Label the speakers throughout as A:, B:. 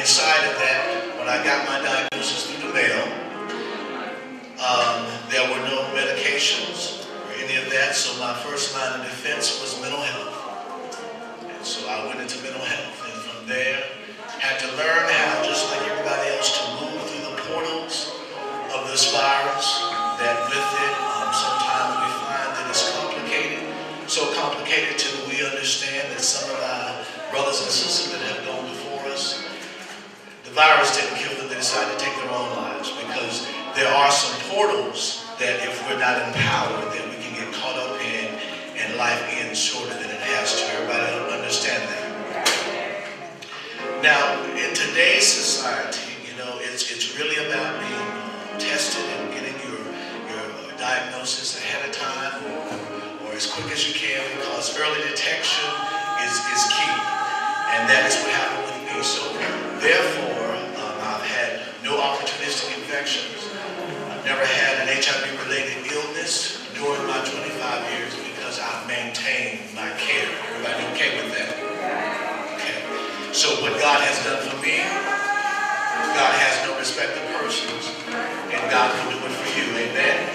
A: decided that when I got my diagnosis through the mail, there were no medications or any of that, so my first line of defense was mental health. And so I went into mental health, and from there, had to learn how, just like everybody else, to move through the portals of this virus, that with it, sometimes we find that it's complicated, so complicated till we understand that some of our brothers and sisters that have gone before us, the virus didn't kill them, they decided to take their own lives, because there are some portals that if we're not empowered, that we can get caught up in, and life ends shorter than it has to. Everybody understand that? Now, in today's society, you know, it's really about being tested and getting your diagnosis ahead of time or as quick as you can, because early detection is key. And that is what happened with me. So therefore, I've had no opportunistic infections. I've never had an HIV-related illness during my 25 years because I've maintained my care. Everybody okay with that? Okay. So what God has done for me, God has no respect of persons, and God can do it for you. Amen?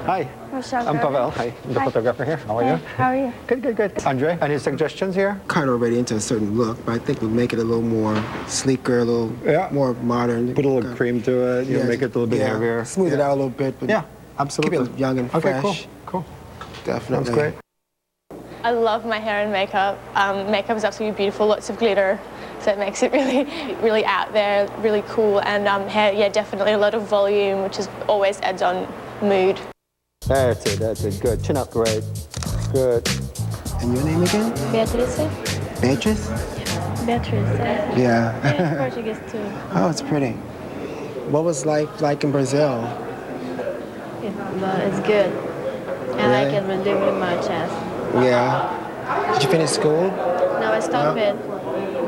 B: Hi, I'm Pavel. Hi, I'm the photographer here. How are you?
C: How are you?
B: Good, good, good. Andre, any suggestions here?
D: Kind of already into a certain look, but I think we'll make it a little more sleeker, a little more modern.
B: Put a little cream to it, you know, make it a little bit heavier.
D: Smooth it out a little bit. But
B: yeah, absolutely.
D: Keep it young and fresh.
B: Okay, cool, cool.
D: Definitely.
B: That's great.
C: I love my hair and makeup. Makeup is absolutely beautiful, lots of glitter, so it makes it really out there, really cool. And hair, yeah, definitely a lot of volume, which is always adds on mood.
B: That's it, good. Chin up, great. Good.
D: And your name again?
C: Beatrice?
D: Beatrice?
C: Beatrice.
D: Yeah.
C: Portuguese too.
D: Oh, it's pretty. What was life like in Brazil?
C: It's good. I like it really much, yes.
D: Yeah. Did you finish school?
C: No, I stopped it.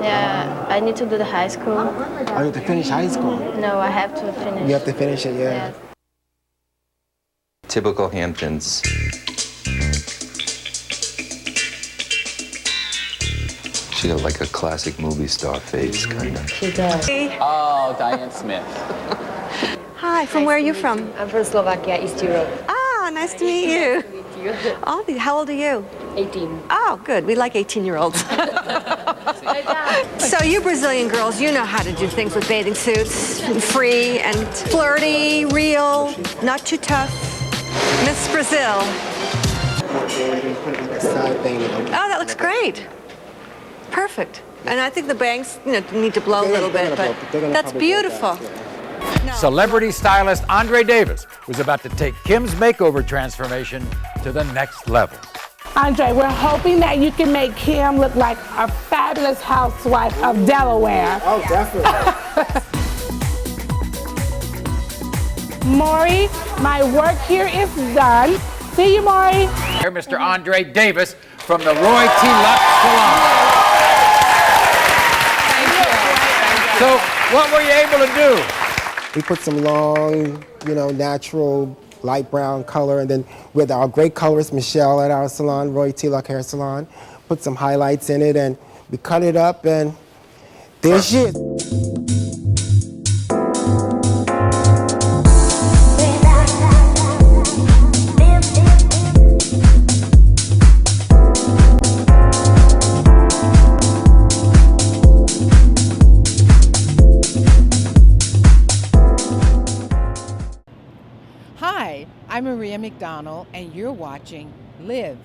C: Yeah, I need to do the high school.
D: Oh, you have to finish high school?
C: No, I have to finish.
D: You have to finish it, yeah.
C: Yes.
E: Typical Hamptons. She got like a classic movie star face, kind of.
C: She does.
F: Oh, Diane Smith.
G: Hi, from where are you from?
H: I'm from Slovakia, East Europe.
G: Ah, nice to meet you. Oh, how old are you?
H: 18.
G: Oh, good. We like 18-year-olds. So you Brazilian girls, you know how to do things with bathing suits. Free and flirty, real, not too tough. Miss Brazil. Oh, that looks great. Perfect. And I think the bangs, need to blow a little bit, but that's beautiful.
I: Celebrity stylist Andre Davis was about to take Kim's makeover transformation to the next level.
J: Andre, we're hoping that you can make Kim look like a fabulous housewife of Delaware.
D: Oh, definitely.
J: Maury, my work here is done. See you, Maury.
I: Here, Mr. Andre Davis from the Roy T. Lux Salon. So, what were you able to do?
D: We put some long, natural light brown color, and then with our great colorist Michelle at our salon, Roy T. Lux Hair Salon, put some highlights in it, and we cut it up, and there she is.
K: Hi, I'm Maria McDonald, and you're watching Live.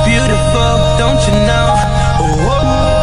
L: Beautiful, don't you know? Oh,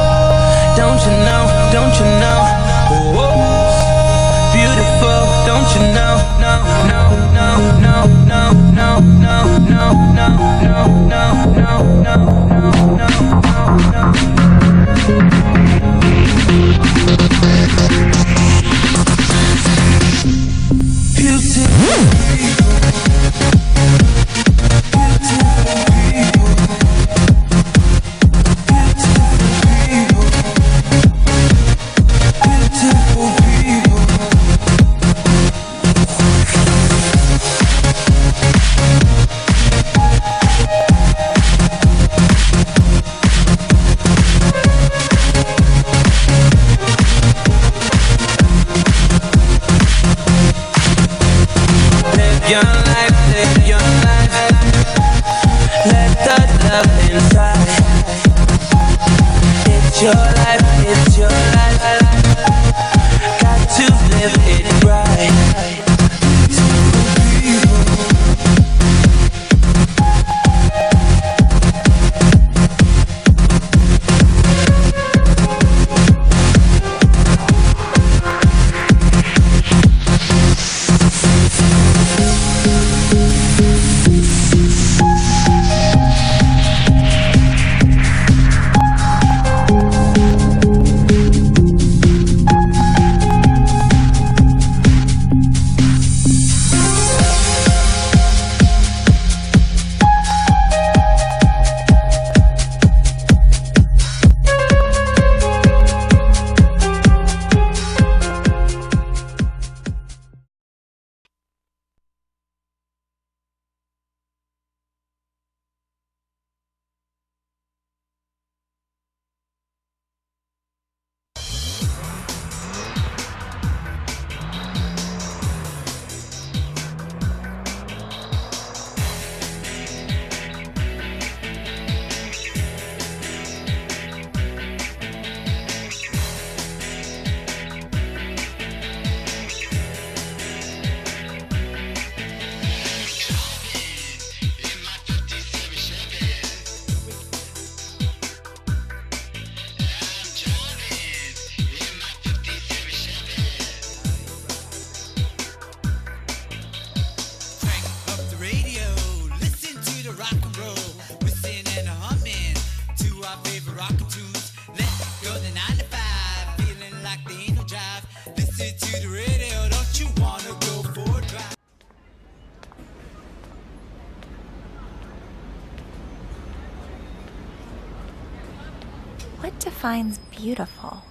L: What defines beautiful?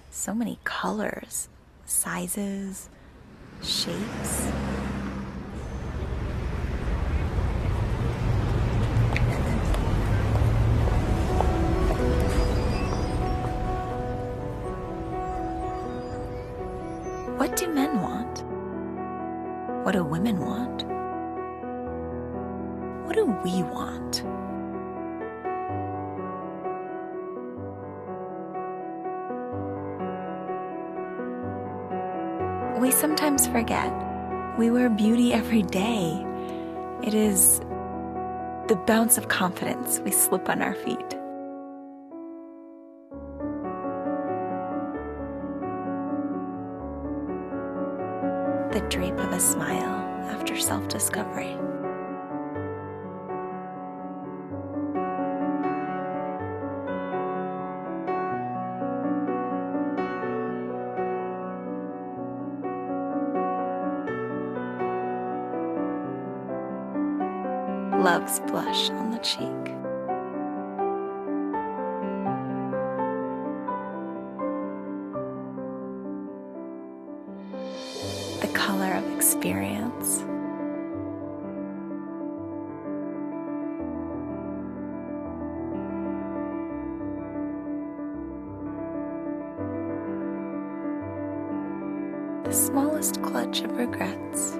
L: So many colors, sizes, shapes. What do men want? What do women want? What do we want? We sometimes forget we wear beauty every day. It is the bounce of confidence we slip on our feet. The drape of a smile after self-discovery. Love's blush on the cheek. The color of experience. The smallest clutch of regrets.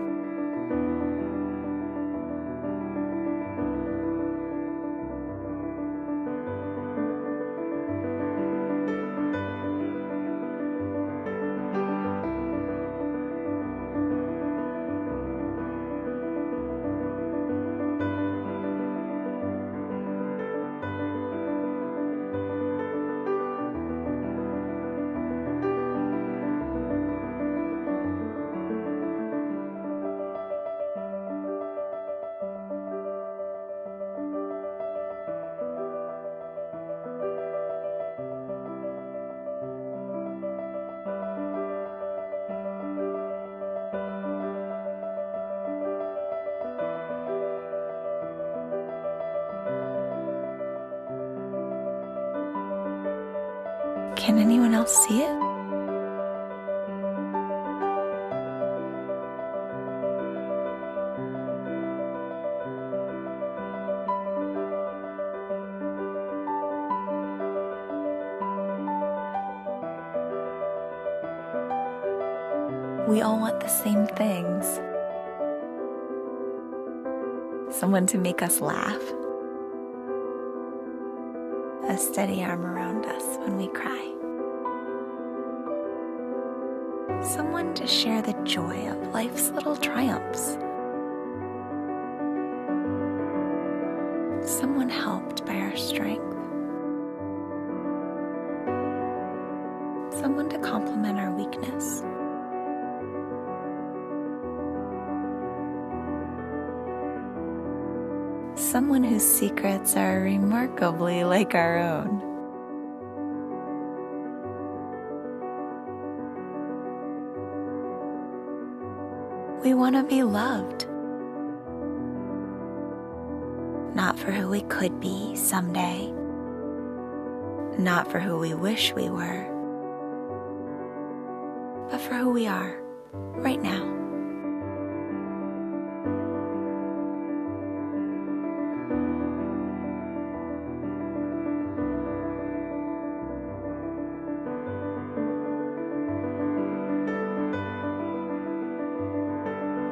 L: anyone else see it? We all want the same things. Someone to make us laugh. A steady arm around us when we cry. Someone to share the joy of life's little triumphs. Someone helped by our strength. Someone to complement our weakness. Someone whose secrets are remarkably like our own. We want to be loved. Not for who we could be someday. Not for who we wish we were. But for who we are right now.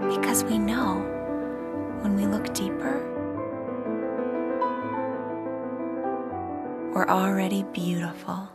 L: Because we know when we look deeper, we're already beautiful.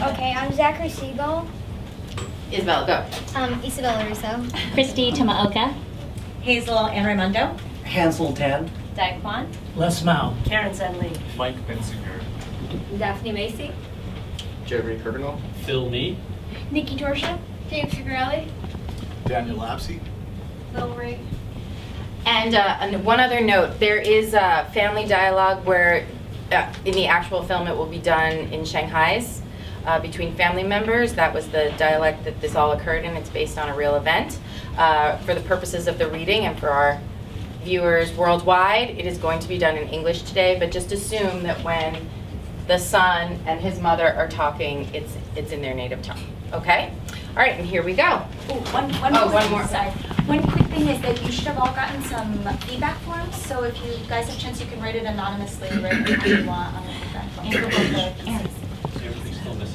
M: Okay, I'm Zachary Siegel.
N: Isabel, go.
M: Isabella Russo.
O: Christy Tamaoka.
P: Hazel Ann Raimondo.
Q: Hansel Tan.
O: Daquan.
Q: Les Mao.
P: Karen Sedley.
R: Mike Bensinger.
M: Daphne Macy.
R: Jeremy Kirkendall. Phil Nee.
M: Nikki Torsha. James Figarelli.
R: Daniel Lapsey.
M: Lil Ray.
N: And one other note, there is a family dialogue where in the actual film it will be done in Shanghai's between family members. That was the dialect that this all occurred in. It's based on a real event. For the purposes of the reading and for our viewers worldwide, it is going to be done in English today, but just assume that when the son and his mother are talking, it's in their native tongue, okay? All right, and here we go.
S: Ooh, one more. Sorry. One quick thing is that you should have all gotten some feedback forms, so if you guys have a chance, you can write it anonymously, right if you want on the feedback form. For both the pieces.
R: Everything's still missing.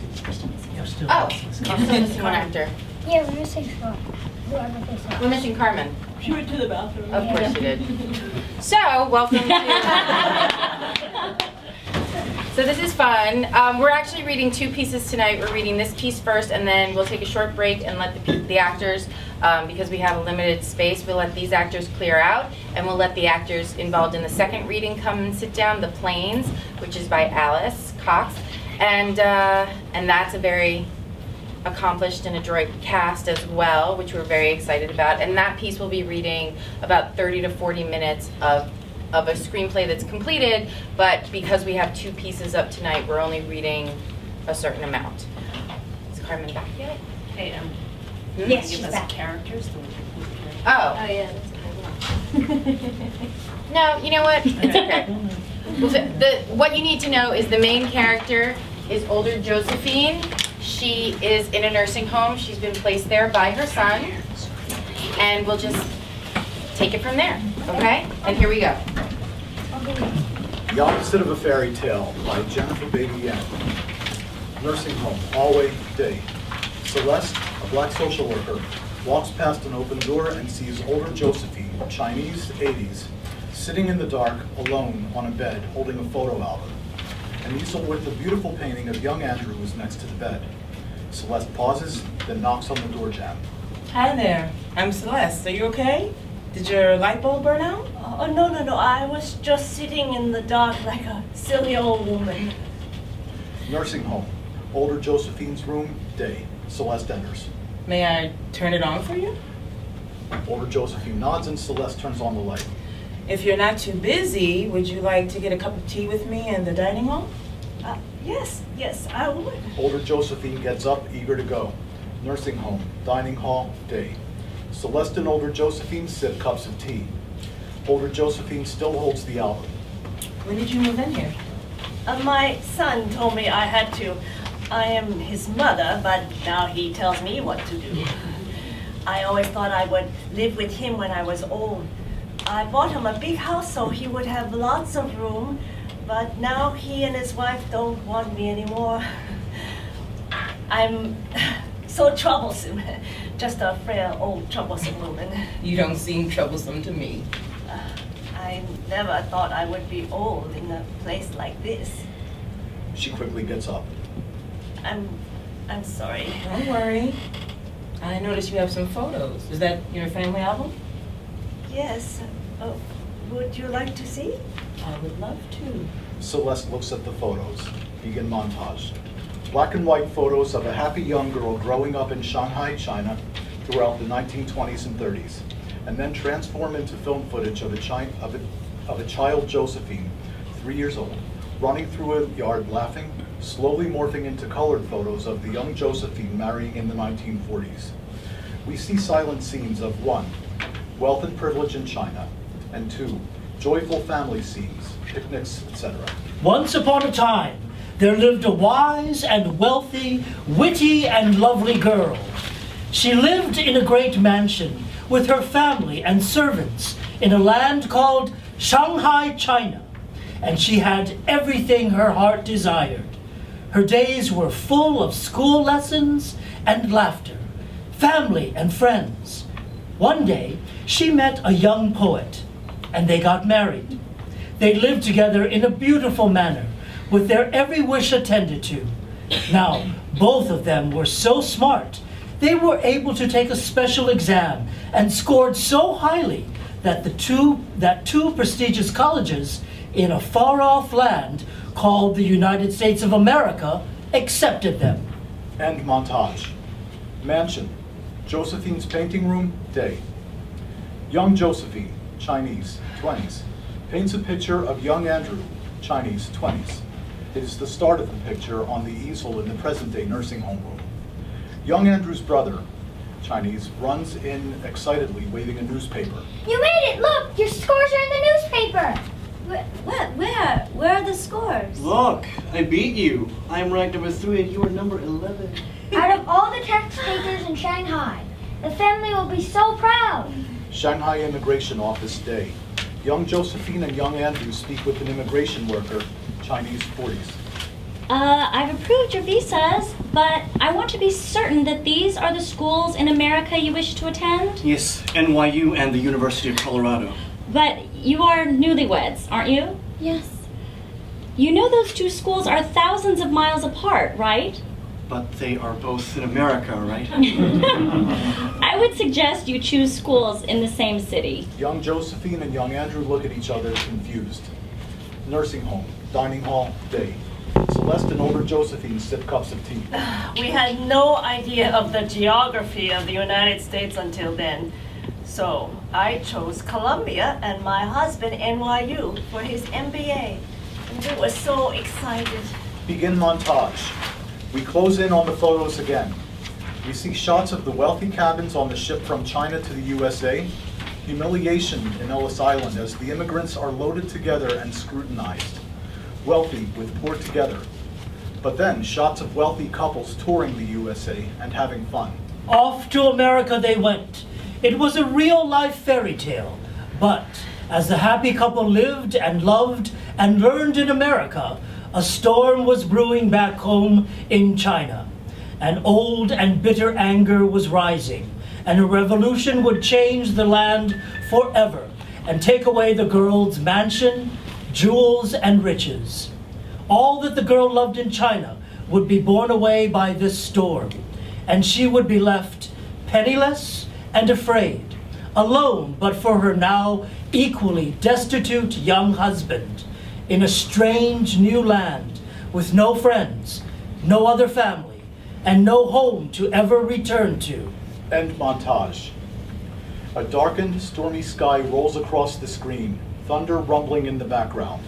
N: Oh, I'm still missing one actor.
M: Yeah, we're missing one.
N: We're missing Carmen.
P: She went to the bathroom.
N: Of course she did. So, welcome to... So this is fun. We're actually reading two pieces tonight. We're reading this piece first, and then we'll take a short break and let the actors Because we have a limited space, we'll let these actors clear out, and we'll let the actors involved in the second reading come and sit down, The Plains, which is by Alice Cox. And that's a very accomplished and adroit cast as well, which we're very excited about. And that piece will be reading about 30 to 40 minutes of a screenplay that's completed, but because we have 2 pieces up tonight, we're only reading a certain amount. Is Carmen back yet?
P: Hey,
S: Yes, she's back.
P: Characters.
N: Oh.
M: Oh yeah, that's a good one.
N: No, you know what? It's okay. Well, what you need to know is the main character is older Josephine. She is in a nursing home. She's been placed there by her son. And we'll just take it from there, okay? And here we go.
R: The Opposite of a Fairy Tale by Jennifer Baby Yan. Nursing home, hallway, day. Celeste, a black social worker, walks past an open door and sees older Josephine, Chinese, 80s, sitting in the dark, alone, on a bed, holding a photo album. An easel with a beautiful painting of young Andrew is next to the bed. Celeste pauses, then knocks on the door jamb.
T: Hi there, I'm Celeste. Are you okay? Did your light bulb burn out?
P: Oh, no. I was just sitting in the dark like a silly old woman.
R: Nursing home, older Josephine's room, day. Celeste enters.
T: May I turn it on for you?
R: Older Josephine nods and Celeste turns on the light.
T: If you're not too busy, would you like to get a cup of tea with me in the dining hall?
P: Yes, I would.
R: Older Josephine gets up, eager to go. Nursing home, dining hall, day. Celeste and older Josephine sip cups of tea. Older Josephine still holds the album.
T: When did you move in here?
P: My son told me I had to. I am his mother, but now he tells me what to do. I always thought I would live with him when I was old. I bought him a big house so he would have lots of room, but now he and his wife don't want me anymore. I'm so troublesome. Just a frail, old, troublesome woman.
T: You don't seem troublesome to me.
P: I never thought I would be old in a place like this.
R: She quickly gets up.
P: I'm sorry.
T: Don't worry. I noticed you have some photos. Is that your family album?
P: Yes. Would you like to see?
T: I would love to.
R: Celeste looks at the photos. Begin montage. Black and white photos of a happy young girl growing up in Shanghai, China throughout the 1920s and 30s, and then transform into film footage of a child Josephine, 3 years old, running through a yard laughing, slowly morphing into colored photos of the young Josephine marrying in the 1940s. We see silent scenes of 1, wealth and privilege in China, and 2, joyful family scenes, picnics, etc.
Q: Once upon a time, there lived a wise and wealthy, witty and lovely girl. She lived in a great mansion with her family and servants in a land called Shanghai, China, and she had everything her heart desired. Her days were full of school lessons and laughter, family and friends. One day, she met a young poet, and they got married. They lived together in a beautiful manner, with their every wish attended to. Now, both of them were so smart, they were able to take a special exam and scored so highly that two prestigious colleges in a far-off land called the United States of America accepted them.
R: End montage. Mansion. Josephine's painting room, day. Young Josephine, Chinese, 20s, paints a picture of young Andrew, Chinese, 20s. It is the start of the picture on the easel in the present-day nursing home room. Young Andrew's brother, Chinese, runs in excitedly, waving a newspaper.
M: You made it! Look! Your scores are in the newspaper!
S: What? Where are the scores?
U: Look, I beat you. I'm ranked number 3 and you are number 11.
M: Out of all the tax takers in Shanghai, the family will be so proud.
R: Shanghai Immigration Office, day. Young Josephine and young Andrew speak with an immigration worker, Chinese, 40s.
O: I've approved your visas, but I want to be certain that these are the schools in America you wish to attend.
U: Yes, NYU and the University of Colorado.
O: But you are newlyweds, aren't you?
M: Yes.
O: You know those two schools are thousands of miles apart, right?
U: But they are both in America, right?
O: I would suggest you choose schools in the same city.
R: Young Josephine and young Andrew look at each other confused. Nursing home, dining hall, day. Celeste and older Josephine sip cups of tea.
P: We had no idea of the geography of the United States until then. So I chose Columbia and my husband NYU for his MBA. And we were so excited.
R: Begin montage. We close in on the photos again. We see shots of the wealthy cabins on the ship from China to the USA, humiliation in Ellis Island as the immigrants are loaded together and scrutinized, wealthy with poor together. But then shots of wealthy couples touring the USA and having fun.
Q: Off to America they went. It was a real-life fairy tale. But as the happy couple lived and loved and learned in America, a storm was brewing back home in China. An old and bitter anger was rising, and a revolution would change the land forever and take away the girl's mansion, jewels, and riches. All that the girl loved in China would be borne away by this storm, and she would be left penniless and afraid, alone but for her now equally destitute young husband, in a strange new land with no friends, no other family, and no home to ever return to.
R: End montage. A darkened, stormy sky rolls across the screen, thunder rumbling in the background.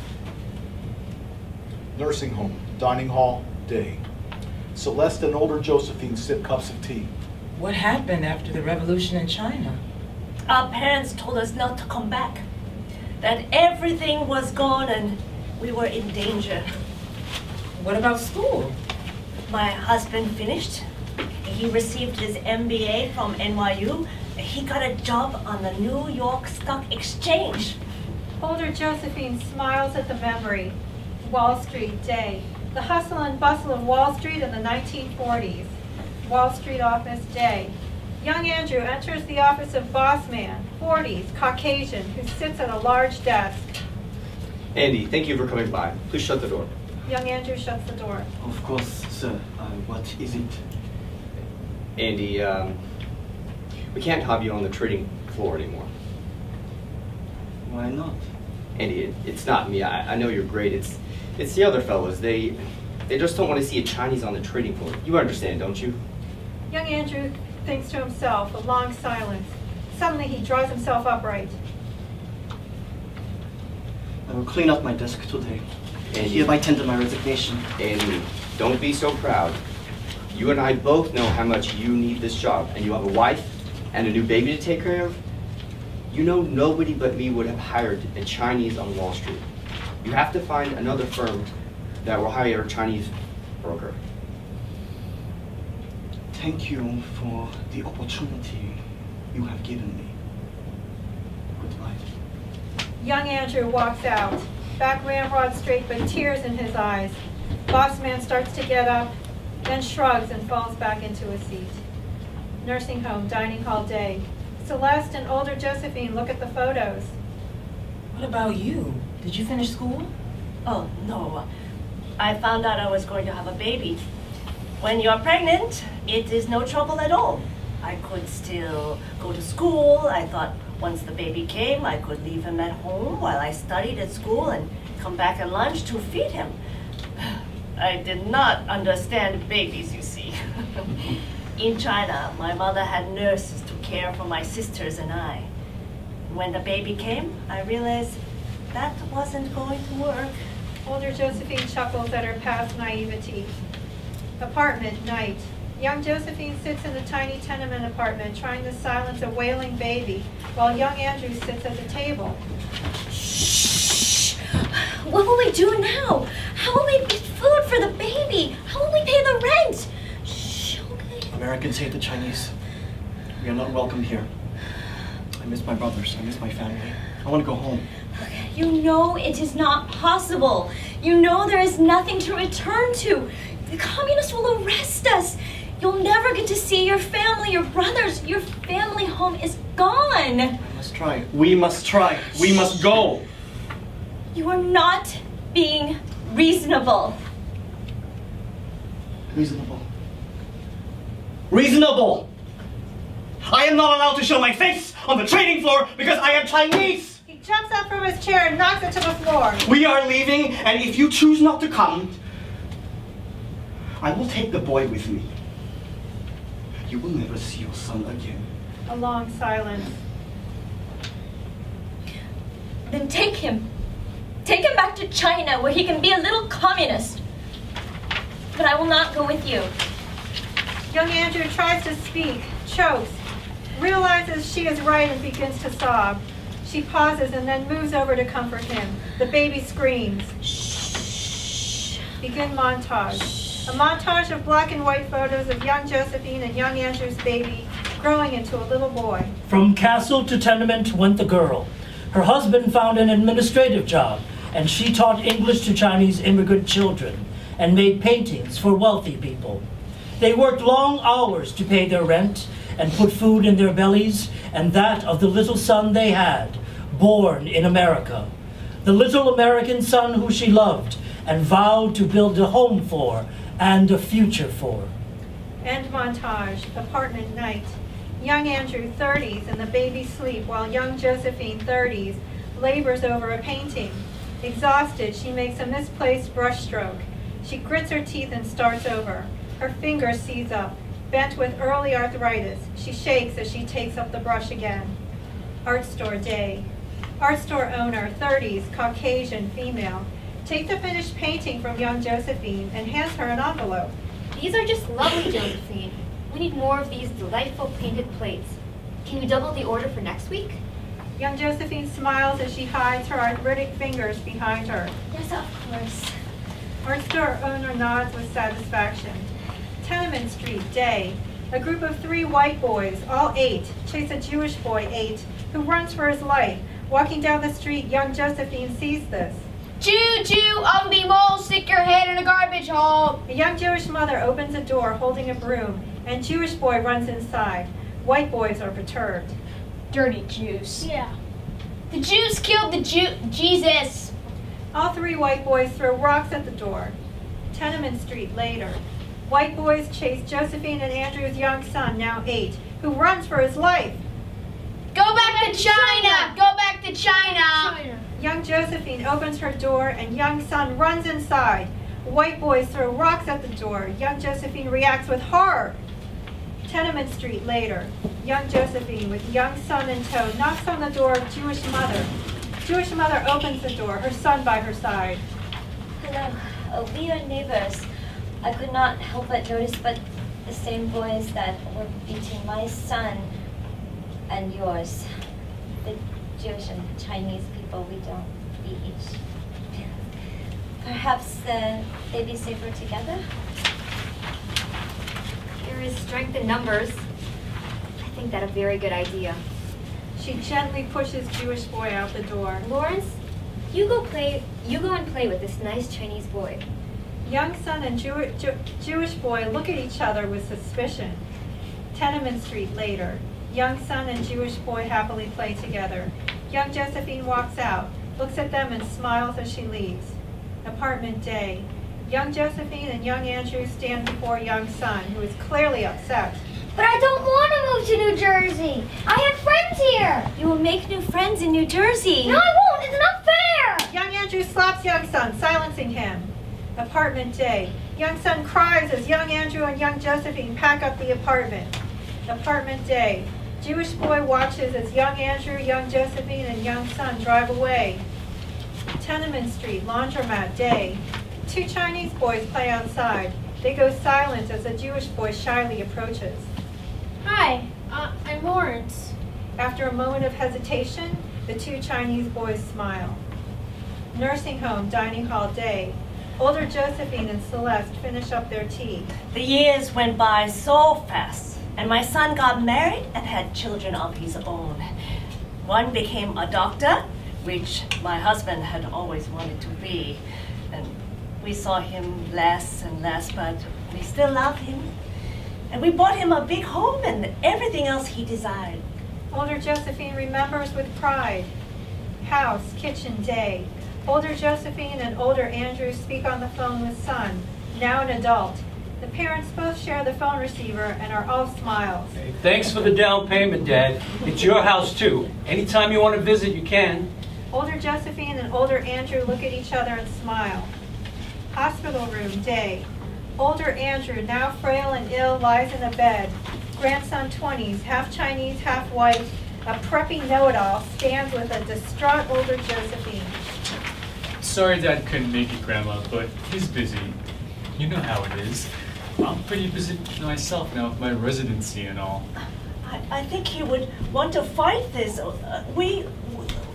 R: Nursing home, dining hall, day. Celeste and older Josephine sip cups of tea.
T: What happened after the revolution in China?
P: Our parents told us not to come back, that everything was gone and we were in danger.
T: What about school?
P: My husband finished. He received his MBA from NYU. He got a job on the New York Stock Exchange.
A: Older Josephine smiles at the memory. Wall Street day. The hustle and bustle of Wall Street in the 1940s. Wall Street office day. Young Andrew enters the office of boss man, 40s, Caucasian, who sits at a large desk.
U: Andy, thank you for coming by. Please shut the door.
A: Young Andrew shuts the door.
U: Of course, sir. What is it?
V: Andy, we can't have you on the trading floor anymore.
U: Why not?
V: Andy, it's not me. I know you're great. It's the other fellows. They just don't want to see a Chinese on the trading floor. You understand, don't you?
A: Young Andrew thinks to himself, a long silence. Suddenly he draws himself upright.
U: I will clean up my desk today.
V: Andy,
U: hereby tender my resignation.
V: Andy, don't be so proud. You and I both know how much you need this job, and you have a wife and a new baby to take care of. You know nobody but me would have hired a Chinese on Wall Street. You have to find another firm that will hire a Chinese broker.
U: Thank you for the opportunity you have given me. Goodbye.
A: Young Andrew walks out, back ramrod straight but tears in his eyes. Boss man starts to get up, then shrugs and falls back into a seat. Nursing home, dining hall day. Celeste and older Josephine look at the photos.
T: What about you? Did you finish school?
P: Oh, no. I found out I was going to have a baby. When you're pregnant, it is no trouble at all. I could still go to school. I thought once the baby came, I could leave him at home while I studied at school and come back at lunch to feed him. I did not understand babies, you see. In China, my mother had nurses to care for my sisters and I. When the baby came, I realized that wasn't going to work.
A: Older Josephine chuckles at her past naivety. Apartment, night. Young Josephine sits in the tiny tenement apartment trying to silence a wailing baby, while young Andrew sits at the table.
O: Shh! What will we do now? How will we get food for the baby? How will we pay the rent? Shh, okay.
U: Americans hate the Chinese. We are not welcome here. I miss my brothers. I miss my family. I want to go home.
O: You know it is not possible. You know there is nothing to return to. The communists will arrest us. You'll never get to see your family, your brothers. Your family home is gone.
U: I must try. We must try. We must go.
O: You are not being reasonable.
U: Reasonable. reasonable. I am not allowed to show my face on the training floor because I am Chinese.
A: He jumps up from his chair and knocks it to the floor.
U: We are leaving, and if you choose not to come, I will take the boy with me. You will never see your son again.
A: A long silence.
O: Then take him. Take him back to China where he can be a little communist. But I will not go with you.
A: Young Andrew tries to speak, chokes, realizes she is right and begins to sob. She pauses and then moves over to comfort him. The baby screams. Shh. Begin montage. A montage of black and white photos of young Josephine and young Andrew's baby growing into a little boy.
Q: From castle to tenement went the girl. Her husband found an administrative job, and she taught English to Chinese immigrant children and made paintings for wealthy people. They worked long hours to pay their rent and put food in their bellies and that of the little son they had, born in America. The little American son who she loved and vowed to build a home for and a future for.
A: End montage. Apartment night. Young Andrew, 30s, and the baby sleep while young Josephine, 30s, labors over a painting. Exhausted, she makes a misplaced brushstroke. She grits her teeth and starts over. Her finger seize up. Bent with early arthritis, she shakes as she takes up the brush again. Art store day. Art store owner, 30s, Caucasian, female, takes a finished painting from young Josephine and hands her an envelope.
S: These are just lovely, Josephine. We need more of these delightful painted plates. Can you double the order for next week?
A: Young Josephine smiles as she hides her arthritic fingers behind her.
O: Yes, of course.
A: Art store owner nods with satisfaction. Tenement Street, day. A group of 3 white boys, all 8, chase a Jewish boy, 8, who runs for his life. Walking down the street, young Josephine sees this.
B: Jew, Jew, ugly mole, stick your head in a garbage hole.
A: A young Jewish mother opens a door holding a broom, and Jewish boy runs inside. White boys are perturbed.
B: Dirty Jews.
O: Yeah.
B: The Jews killed the Jesus.
A: All 3 white boys throw rocks at the door. Tenement Street, later. White boys chase Josephine and Andrew's young son, now 8, who runs for his life.
B: Go back to China! Go back to China!
A: Young Josephine opens her door and young son runs inside. White boys throw rocks at the door. Young Josephine reacts with horror. Tenement Street, later. Young Josephine, with young son in tow, knocks on the door of Jewish mother. Jewish mother opens the door, her son by her side.
O: Hello. We are neighbors. I could not help but notice, but the same boys that were beating my son and yours. The Jewish and Chinese people, we don't beat each. Perhaps they'd be safer together?
S: There is strength in numbers. I think that's a very good idea.
A: She gently pushes Jewish boy out the door.
S: Lawrence, you go and play with this nice Chinese boy.
A: Young son and Jewish boy look at each other with suspicion. Tenement Street, later. Young son and Jewish boy happily play together. Young Josephine walks out, looks at them and smiles as she leaves. Apartment day. Young Josephine and young Andrew stand before young son, who is clearly upset.
M: But I don't want to move to New Jersey. I have friends here.
O: You will make new friends in New Jersey.
M: No, I won't. It's not fair.
A: Young Andrew slaps young son, silencing him. Apartment day. Young son cries as young Andrew and young Josephine pack up the apartment. Apartment day. Jewish boy watches as young Andrew, young Josephine, and young son drive away. Tenement Street, laundromat, day. 2 Chinese boys play outside. They go silent as a Jewish boy shyly approaches.
B: Hi, I'm Lawrence.
A: After a moment of hesitation, the 2 Chinese boys smile. Nursing home, dining hall, day. Older Josephine and Celeste finish up their tea.
P: The years went by so fast, and my son got married and had children of his own. One became a doctor, which my husband had always wanted to be. And we saw him less and less, but we still love him. And we bought him a big home and everything else he desired.
A: Older Josephine remembers with pride. House, kitchen, day. Older Josephine and older Andrew speak on the phone with son, now an adult. The parents both share the phone receiver and are all smiles.
C: Hey, thanks for the down payment, Dad. It's your house, too. Anytime you want to visit, you can.
A: Older Josephine and older Andrew look at each other and smile. Hospital room, day. Older Andrew, now frail and ill, lies in a bed. Grandson 20s, half Chinese, half white, a preppy know-it-all, stands with a distraught older Josephine.
E: Sorry Dad couldn't make it, Grandma, but he's busy. You know how it is. I'm pretty busy myself now with my residency and all.
P: I think he would want to fight this.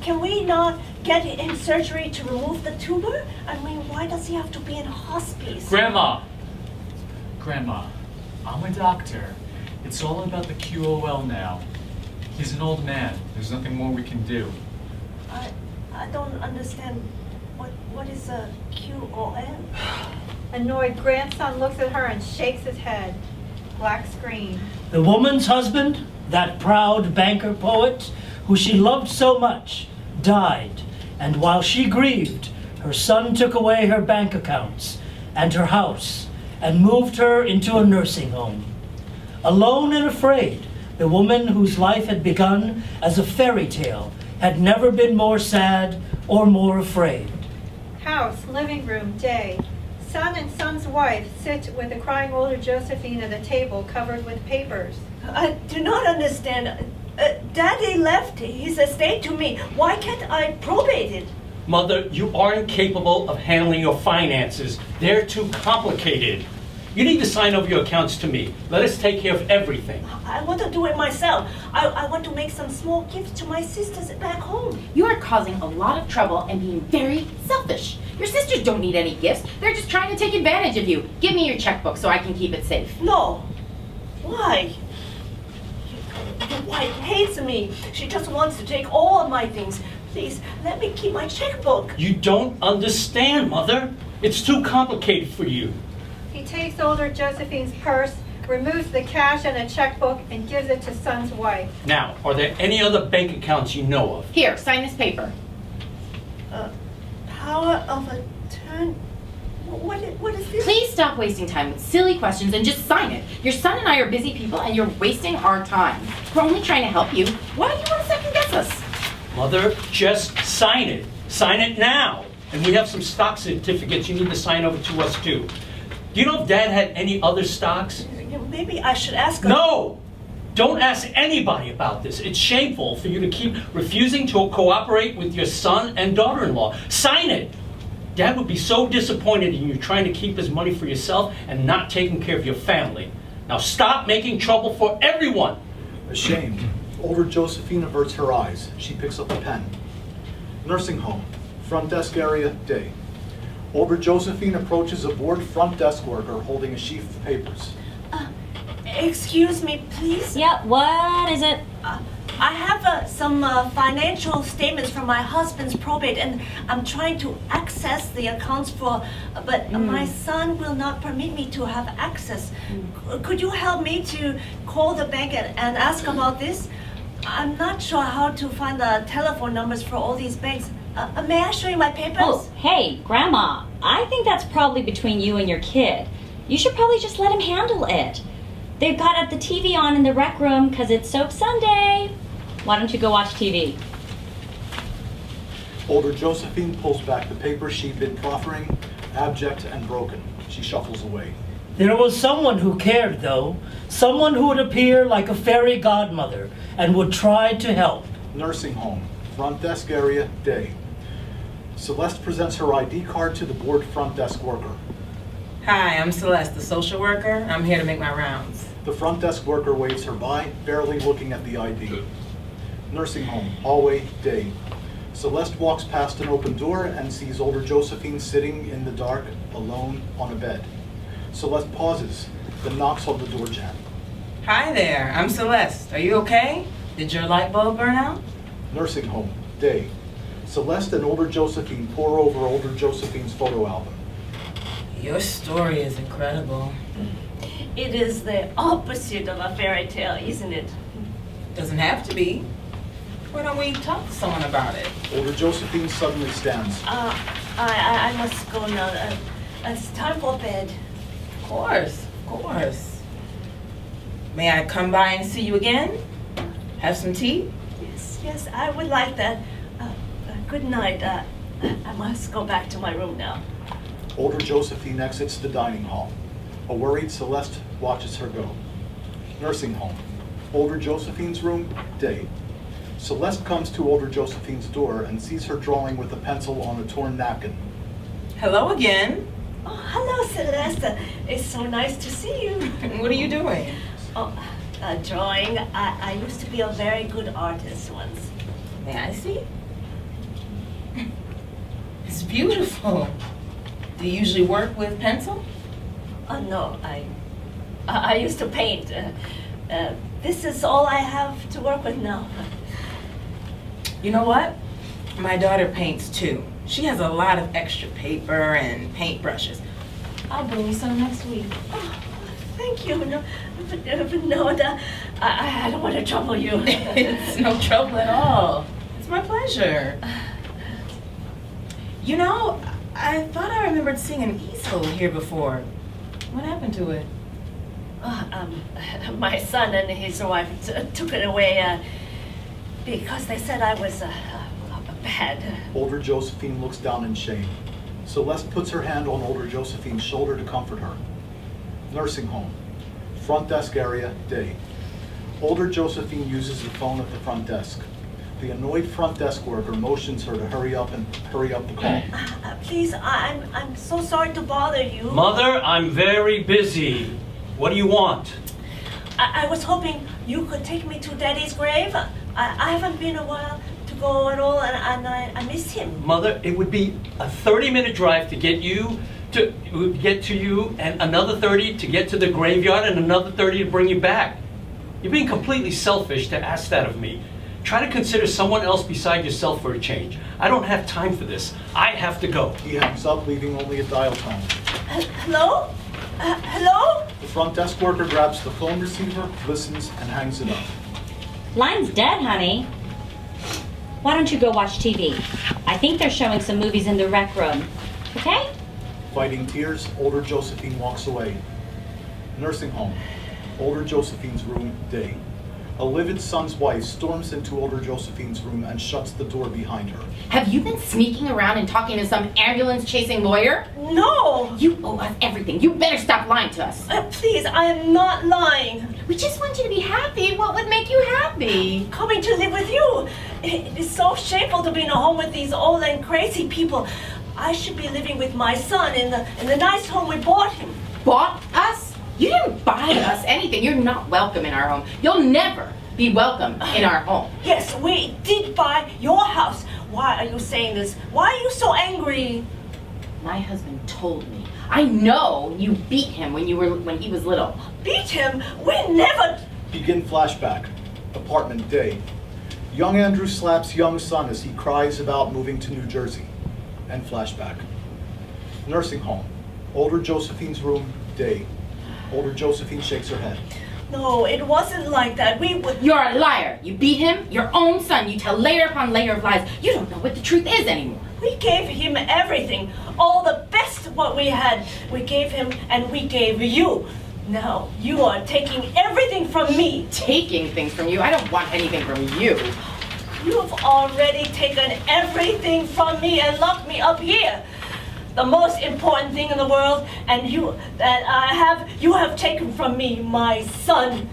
P: Can we not get him surgery to remove the tumor? I mean, why does he have to be in hospice?
E: Grandma, I'm a doctor. It's all about the QOL now. He's an old man. There's nothing more we can do.
P: I don't understand. What is a QOL?
A: Annoyed grandson looks at her and shakes his head. Black screen.
Q: The woman's husband, that proud banker poet, who she loved so much, died, and while she grieved, her son took away her bank accounts and her house and moved her into a nursing home. Alone and afraid, the woman whose life had begun as a fairy tale had never been more sad or more afraid.
A: House, living room, day. Son and son's wife sit with the crying older Josephine at a table covered with papers.
P: I do not understand. Daddy left his estate to me. Why can't I probate it?
C: Mother, you aren't capable of handling your finances. They're too complicated. You need to sign over your accounts to me. Let us take care of everything.
P: I want to do it myself. I want to make some small gifts to my sisters back home.
N: You are causing a lot of trouble and being very selfish. Your sisters don't need any gifts. They're just trying to take advantage of you. Give me your checkbook so I can keep it safe.
P: No. Why? Your wife hates me. She just wants to take all of my things. Please, let me keep my checkbook.
C: You don't understand, Mother. It's too complicated for you.
A: He takes older Josephine's purse, removes the cash and a checkbook, and gives it to son's wife.
C: Now, are there any other bank accounts you know of?
N: Here, sign this paper.
P: Power of attorney. What is this?
N: Please stop wasting time with silly questions and just sign it. Your son and I are busy people and you're wasting our time. We're only trying to help you. Why do you want to second guess us?
C: Mother, just sign it. Sign it now. And we have some stock certificates you need to sign over to us too. Do you know if Dad had any other stocks?
P: Maybe I should ask her.
C: No! Don't ask anybody about this. It's shameful for you to keep refusing to cooperate with your son and daughter-in-law. Sign it! Dad would be so disappointed in you trying to keep his money for yourself and not taking care of your family. Now stop making trouble for everyone!
R: Ashamed, older Josephine averts her eyes. She picks up a pen. Nursing home, front desk area, day. Older Josephine approaches a bored front desk worker holding a sheaf of papers.
P: Excuse me, please?
O: Yeah, what is it?
P: I have some financial statements from my husband's probate, and I'm trying to access the accounts but my son will not permit me to have access. Could you help me to call the bank and ask about this? I'm not sure how to find the telephone numbers for all these banks. May I show you my papers?
O: Oh, hey, Grandma. I think that's probably between you and your kid. You should probably just let him handle it. They've got the TV on in the rec room because it's Soap Sunday. Why don't you go watch TV?
R: Older Josephine pulls back the paper she'd been proffering, abject and broken. She shuffles away.
Q: There was someone who cared, though. Someone who would appear like a fairy godmother and would try to help.
R: Nursing home, front desk area, day. Celeste presents her ID card to the bored front desk worker.
T: Hi, I'm Celeste, the social worker. I'm here to make my rounds.
R: The front desk worker waves her by, barely looking at the ID. Nursing home, hallway, day. Celeste walks past an open door and sees older Josephine sitting in the dark, alone on a bed. Celeste pauses, then knocks on the door jamb.
T: Hi there, I'm Celeste. Are you okay? Did your light bulb burn out?
R: Nursing home, day. Celeste and older Josephine pore over older Josephine's photo album.
T: Your story is incredible.
P: It is the opposite of a fairy tale, isn't it?
T: Doesn't have to be. Why don't we talk to someone about it?
R: Older Josephine suddenly stands.
P: I must go now. It's time for bed.
T: Of course. course. May I come by and see you again? Have some tea?
P: Yes, I would like that. Good night. I must go back to my room now.
R: Older Josephine exits the dining hall. A worried Celeste watches her go. Nursing home. Older Josephine's room, day. Celeste comes to older Josephine's door and sees her drawing with a pencil on a torn napkin.
T: Hello again.
P: Oh, hello, Celeste. It's so nice to see you.
T: What are you doing?
P: Oh, drawing. I used to be a very good artist once.
T: May I see? It's beautiful. Do you usually work with pencil?
P: No, I used to paint. This is all I have to work with now.
T: You know what? My daughter paints too. She has a lot of extra paper and paint brushes. I'll bring you some next week.
P: Oh, thank you. No, but no, I don't want to trouble you.
T: It's no trouble at all. It's my pleasure. You know, I thought I remembered seeing an easel here before. What happened to it?
P: My son and his wife took it away because they said I was bad.
R: Older Josephine looks down in shame. Celeste puts her hand on older Josephine's shoulder to comfort her. Nursing home. Front desk area, day. Older Josephine uses the phone at the front desk. The annoyed front desk worker motions her to hurry up the call.
P: Please, I'm so sorry to bother you.
C: Mother, I'm very busy. What do you want?
P: I was hoping you could take me to Daddy's grave. I haven't been a while to go at all, and I miss him.
C: Mother, it would be a 30-minute drive to get to you, and another 30 to get to the graveyard, and another 30 to bring you back. You're being completely selfish to ask that of me. Try to consider someone else beside yourself for a change. I don't have time for this. I have to go.
R: He hangs up, leaving only a dial tone.
P: Hello? Hello?
R: The front desk worker grabs the phone receiver, listens, and hangs it up.
F: Line's dead, honey. Why don't you go watch TV? I think they're showing some movies in the rec room. Okay?
R: Fighting tears, older Josephine walks away. Nursing home. Older Josephine's room, day. A livid son's wife storms into older Josephine's room and shuts the door behind her.
N: Have you been sneaking around and talking to some ambulance-chasing lawyer?
P: No!
N: You owe us everything. You better stop lying to us.
P: Please, I am not lying.
N: We just want you to be happy. What would make you happy?
P: Coming to live with you. It is so shameful to be in a home with these old and crazy people. I should be living with my son in the nice home we bought him.
N: Bought us? You didn't buy us anything. You're not welcome in our home. You'll never be welcome in our home.
P: Yes, we did buy your house. Why are you saying this? Why are you so angry?
N: My husband told me. I know you beat him when he was little.
P: Beat him? We never...
R: Begin flashback. Apartment, day. Young Andrew slaps young son as he cries about moving to New Jersey. And flashback. Nursing home. Older Josephine's room, day. Older Josephine shakes her head.
P: No, it wasn't like that.
N: You're a liar. You beat him, your own son. You tell layer upon layer of lies. You don't know what the truth is anymore.
P: We gave him everything. All the best what we had. We gave him and we gave you. Now, you are taking everything from me.
N: Taking things from you? I don't want anything from you.
P: You have already taken everything from me and locked me up here. The most important thing in the world, and you have taken from me, my son.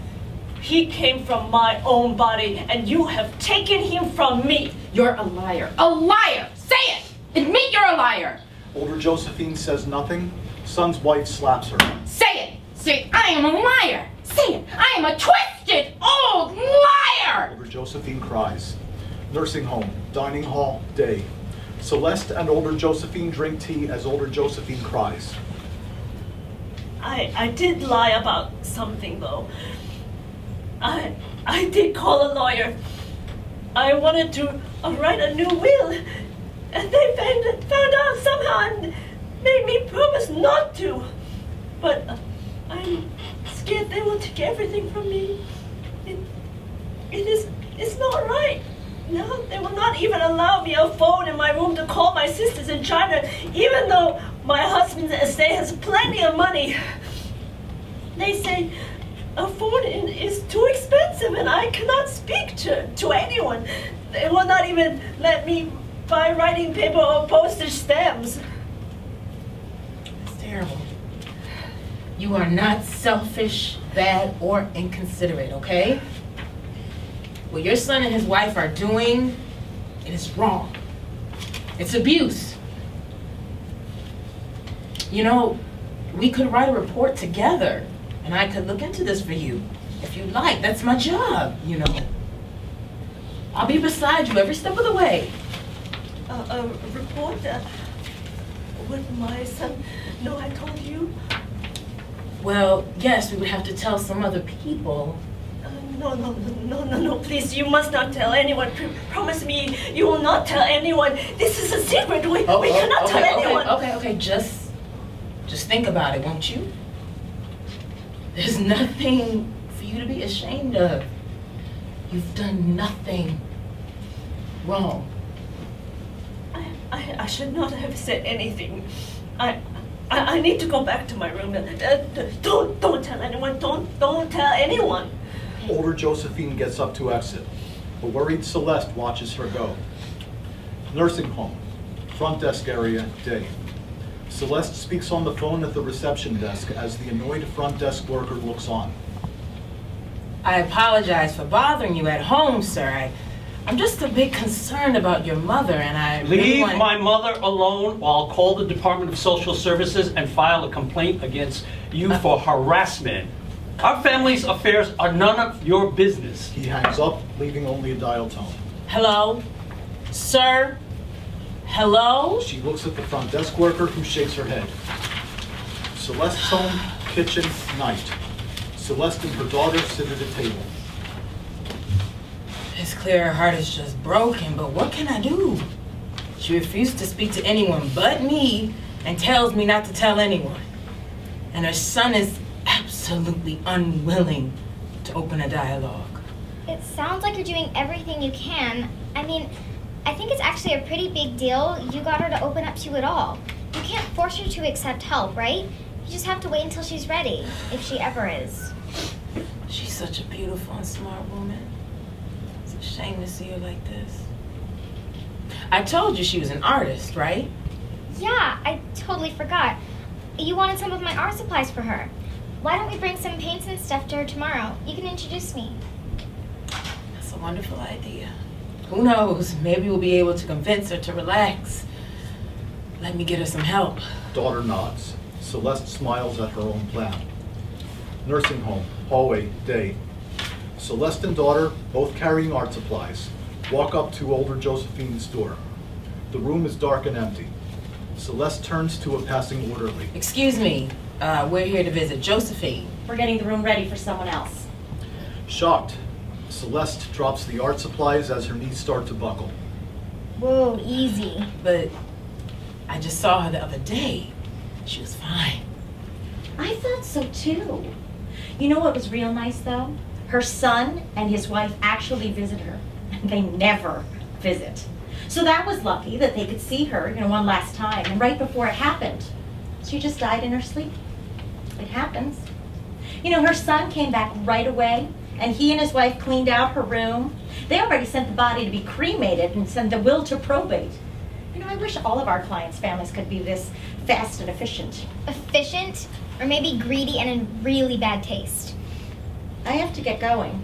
P: He came from my own body, and you have taken him from me.
N: You're a liar. A liar! Say it! Admit you're a liar!
R: Older Josephine says nothing. Son's wife slaps her.
N: Say it! Say, I am a liar! Say it! I am a twisted old liar!
R: Older Josephine cries. Nursing home, dining hall, day. Celeste and older Josephine drink tea as older Josephine cries.
P: I did lie about something, though. I did call a lawyer. I wanted to write a new will, and they found out somehow and made me promise not to. But I'm scared they will take everything from me. It's not right. No, they will not even allow me a phone in my room to call my sisters in China, even though my husband's estate has plenty of money. They say a phone is too expensive and I cannot speak to anyone. They will not even let me buy writing paper or postage stamps.
T: That's terrible. You are not selfish, bad, or inconsiderate, okay? What your son and his wife are doing, it is wrong. It's abuse. You know, we could write a report together, and I could look into this for you, if you'd like. That's my job, you know. I'll be beside you every step of the way.
P: A report? Would my son know I told you?
T: Well, yes, we would have to tell some other people.
P: No, please, you must not tell anyone. Promise me you will not tell anyone. This is a secret. We cannot tell anyone.
T: Okay, just think about it, won't you? There's nothing for you to be ashamed of. You've done nothing wrong.
P: I should not have said anything. I need to go back to my room. Don't tell anyone. Don't tell anyone.
R: Older Josephine gets up to exit. A worried Celeste watches her go. Nursing home, front desk area, day. Celeste speaks on the phone at the reception desk as the annoyed front desk worker looks on.
T: I apologize for bothering you at home, sir. I'm just a bit concerned about your mother, and I really
C: Leave my mother alone while I'll call the Department of Social Services and file a complaint against you for harassment. Our family's affairs are none of your business.
R: He hangs up, leaving only a dial tone.
T: Hello? Sir? Hello?
R: She looks at the front desk worker who shakes her head. Celeste's home, kitchen, night. Celeste and her daughter sit at a table.
T: It's clear her heart is just broken, but what can I do? She refused to speak to anyone but me and tells me not to tell anyone. And her son is absolutely unwilling to open a dialogue.
G: It sounds like you're doing everything you can. I mean, I think it's actually a pretty big deal you got her to open up to you at all. You can't force her to accept help, right? You just have to wait until she's ready, if she ever is.
T: She's such a beautiful and smart woman. It's a shame to see her like this. I told you she was an artist, right?
G: Yeah, I totally forgot. You wanted some of my art supplies for her. Why don't we bring some paints and stuff to her tomorrow? You can introduce me.
T: That's a wonderful idea. Who knows? Maybe we'll be able to convince her to relax. Let me get her some help.
R: Daughter nods. Celeste smiles at her own plan. Nursing home, hallway, day. Celeste and daughter, both carrying art supplies, walk up to older Josephine's door. The room is dark and empty. Celeste turns to a passing orderly.
T: Excuse me, we're here to visit Josephine.
F: We're getting the room ready for someone else.
R: Shocked, Celeste drops the art supplies as her knees start to buckle.
G: Whoa, easy.
T: But I just saw her the other day. She was fine.
F: I thought so too. You know what was real nice though? Her son and his wife actually visit her. They never visit. So that was lucky that they could see her, one last time. And right before it happened, she just died in her sleep. It happens. Her son came back right away, and he and his wife cleaned out her room. They already sent the body to be cremated and sent the will to probate. I wish all of our clients' families could be this fast and efficient.
G: Efficient? Or maybe greedy and in really bad taste.
F: I have to get going.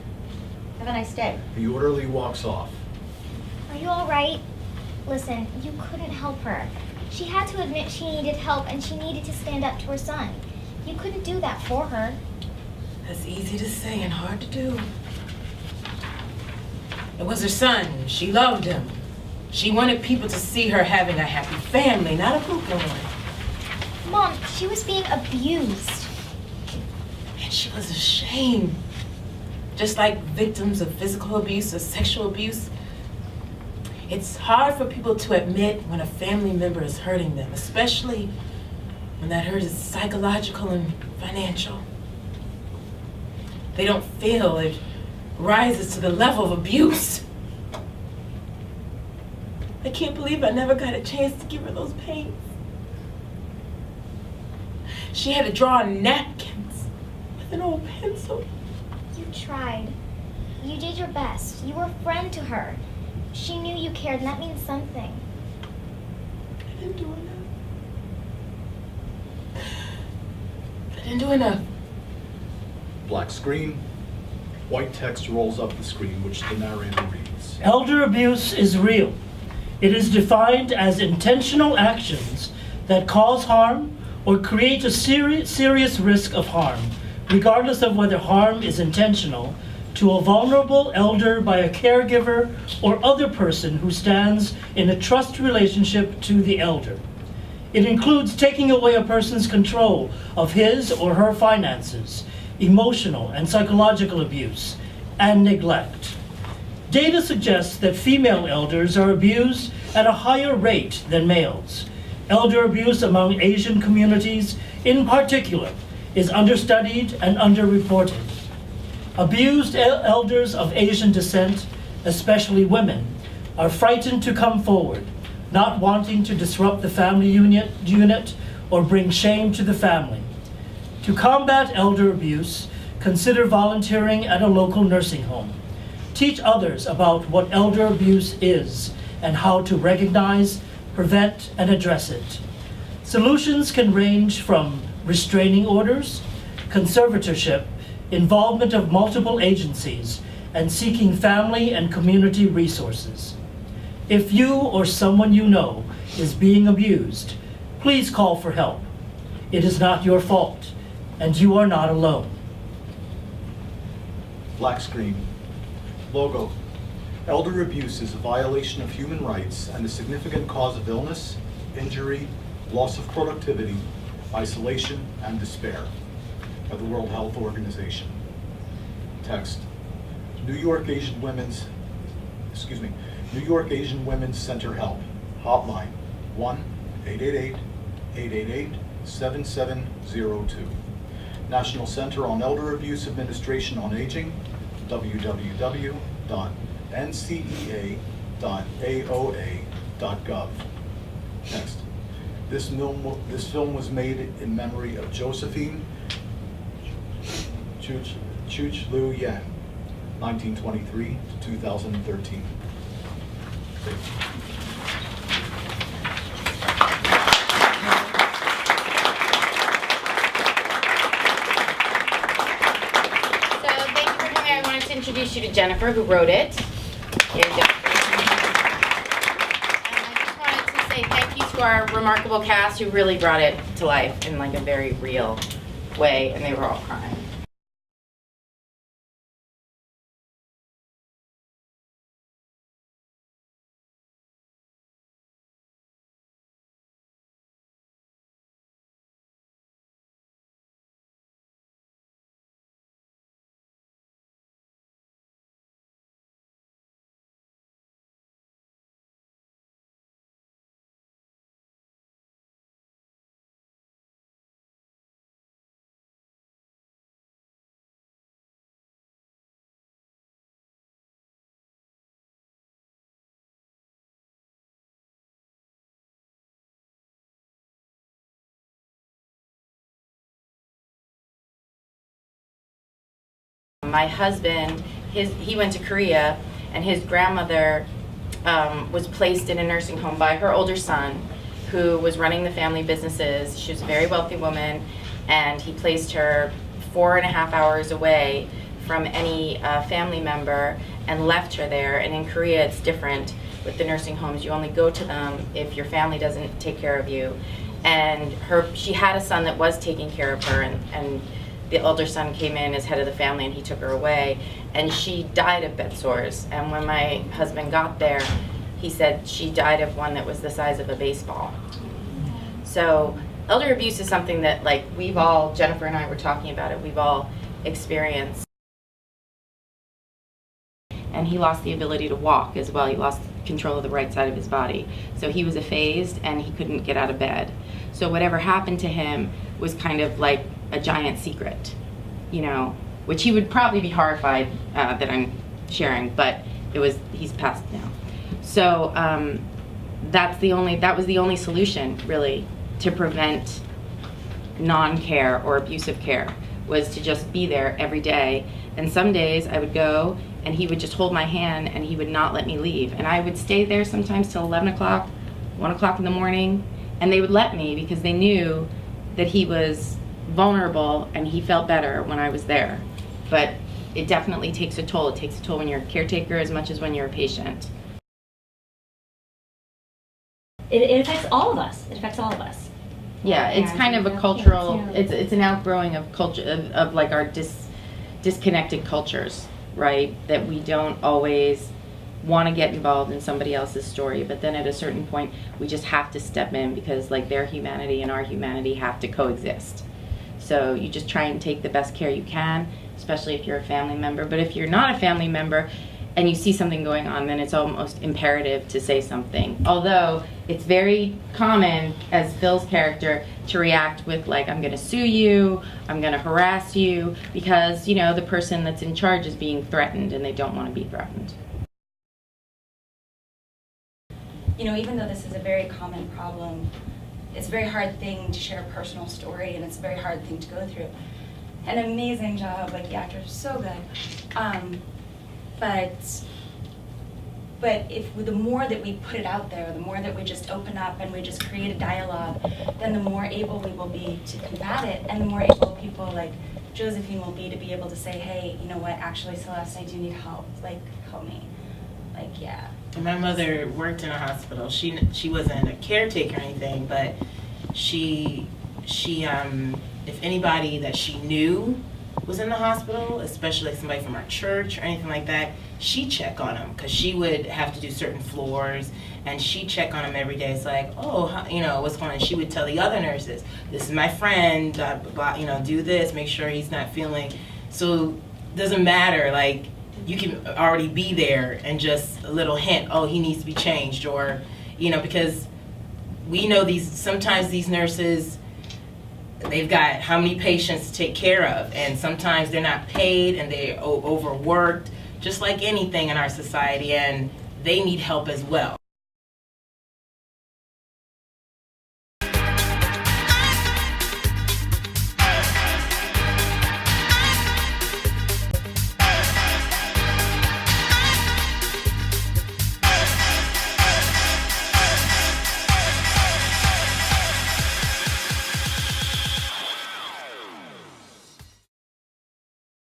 F: Have a nice day.
R: The orderly walks off.
G: Are you all right? Listen, you couldn't help her. She had to admit she needed help and she needed to stand up to her son. You couldn't do that for her.
T: That's easy to say and hard to do. It was her son. She loved him. She wanted people to see her having a happy family, not a broken one.
G: Mom, she was being abused.
T: And she was ashamed. Just like victims of physical abuse or sexual abuse, it's hard for people to admit when a family member is hurting them, especially when that hurt is psychological and financial. They don't feel it rises to the level of abuse. I can't believe I never got a chance to give her those paints. She had to draw on napkins with with an old pencil.
G: You tried. You did your best. You were a friend to her. She knew you cared, and that means something.
T: I didn't do enough. I didn't do enough.
R: Black screen. White text rolls up the screen, which the narrator reads.
Q: Elder abuse is real. It is defined as intentional actions that cause harm or create a serious risk of harm, regardless of whether harm is intentional, to a vulnerable elder by a caregiver or other person who stands in a trust relationship to the elder. It includes taking away a person's control of his or her finances, emotional and psychological abuse, and neglect. Data suggests that female elders are abused at a higher rate than males. Elder abuse among Asian communities, in particular, is understudied and underreported. Abused elders of Asian descent, especially women, are frightened to come forward, not wanting to disrupt the family unit or bring shame to the family. To combat elder abuse, consider volunteering at a local nursing home. Teach others about what elder abuse is and how to recognize, prevent, and address it. Solutions can range from restraining orders, conservatorship, involvement of multiple agencies, and seeking family and community resources. If you or someone you know is being abused, please call for help. It is not your fault, and you are not alone.
R: Black screen. Logo. Elder abuse is a violation of human rights and a significant cause of illness, injury, loss of productivity, isolation, and despair by the World Health Organization. Text. New York Asian Women's Center Help. Hotline 1-888-888-7702. National Center on Elder Abuse Administration on Aging, www.ncea.aoa.gov. Next. This film was made in memory of Josephine Chuch Lu Yan, 1923 to 2013.
N: Introduce you to Jennifer, who wrote it. And I just wanted to say thank you to our remarkable cast who really brought it to life in like a very real way, and they were all crying. My husband, he went to Korea, and his grandmother was placed in a nursing home by her older son, who was running the family businesses. She was a very wealthy woman, and he placed her 4.5 hours away from any family member and left her there. And in Korea, it's different with the nursing homes. You only go to them if your family doesn't take care of you. And she had a son that was taking care of her, and the older son came in as head of the family, and he took her away, and she died of bed sores. And when my husband got there, he said she died of one that was the size of a baseball. So elder abuse is something that, like, we've all, Jennifer and I were talking about it, we've all experienced. And he lost the ability to walk as well. He lost control of the right side of his body. So he was aphased, and he couldn't get out of bed. So whatever happened to him was kind of like a giant secret, you know, which he would probably be horrified that I'm sharing, but he's passed now. So that was the only solution, really, to prevent non-care or abusive care, was to just be there every day. And some days I would go and he would just hold my hand and he would not let me leave. And I would stay there sometimes till 11 o'clock, 1 o'clock in the morning, and they would let me because they knew that he was vulnerable and he felt better when I was there. But it definitely takes a toll. It takes a toll when you're a caretaker as much as when you're a patient.
F: It affects all of us. It affects all of us.
N: Yeah, it's kind of a cultural, it's an outgrowing of culture, of like our disconnected cultures, right? That we don't always want to get involved in somebody else's story, but then at a certain point we just have to step in because like their humanity and our humanity have to coexist. So you just try and take the best care you can, especially if you're a family member. But if you're not a family member and you see something going on, then it's almost imperative to say something. Although it's very common, as Phil's character, to react with like, I'm gonna sue you, I'm gonna harass you, because you know the person that's in charge is being threatened and they don't want to be threatened.
S: You know, even though this is a very common problem, it's a very hard thing to share a personal story, and it's a very hard thing to go through. An amazing job, like the actors are so good. But if the more that we put it out there, the more that we just open up and we just create a dialogue, then the more able we will be to combat it, and the more able people like Josephine will be to be able to say, hey, you know what, actually, Celeste, I do need help. Like, help me. Like, yeah.
T: And my mother worked in a hospital. She wasn't a caretaker or anything, but she if anybody that she knew was in the hospital, especially like somebody from our church or anything like that, she'd check on them because she would have to do certain floors, and she'd check on them every day. It's like, oh, how, you know, what's going on? She would tell the other nurses, this is my friend, you know, do this, make sure he's not feeling. So it doesn't matter, like, you can already be there and just a little hint, oh, he needs to be changed, or, you know, because we know sometimes these nurses, they've got how many patients to take care of, and sometimes they're not paid and they're overworked, just like anything in our society, and they need help as well.